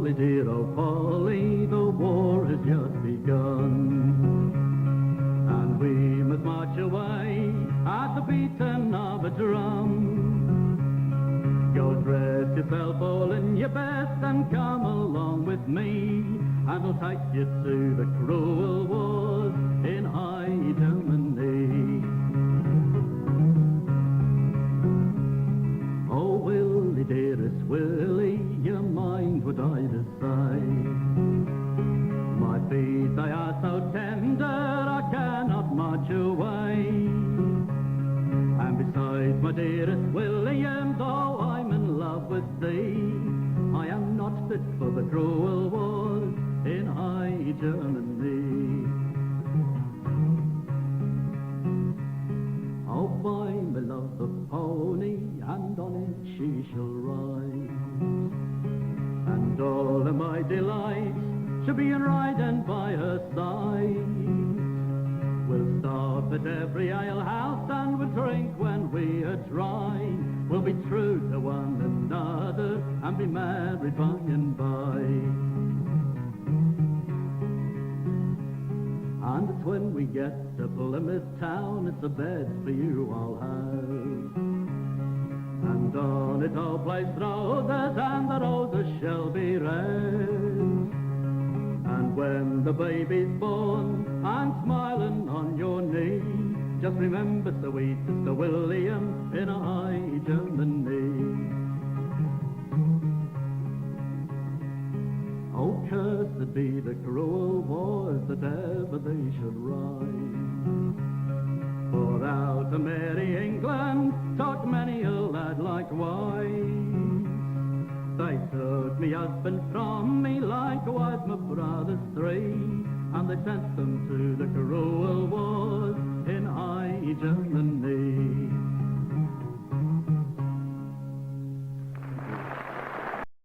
Polly dear, oh Polly, the war has just begun, and we must march away at the beating of a drum. Go dress yourself all in your best and come along with me, and we'll take you to the cruel wars in high Germany. Oh, Willie, dearest Willie, you mind what I decide? My feet, they are so tender, I cannot march away. And besides, my dearest William, though I'm in love with thee, I am not fit for the cruel wars in high Germany. I'll buy my love a pony, and on it she shall ride, and all of my delights shall be in riding by her side. We'll stop at every alehouse and we'll drink when we are dry. We'll be true to one another and be married by and by. And it's when we get to Plymouth town, it's a bed for you I'll have, and on it I'll place roses, and the roses shall be red. And when the baby's born and smiling on your knee, just remember sweet Sister William in high Germany. Oh, cursed be the cruel wars that ever they should rise, for out of merry England took many a lad likewise. They took me husband from me, likewise my brothers three, and they sent them to the cruel wars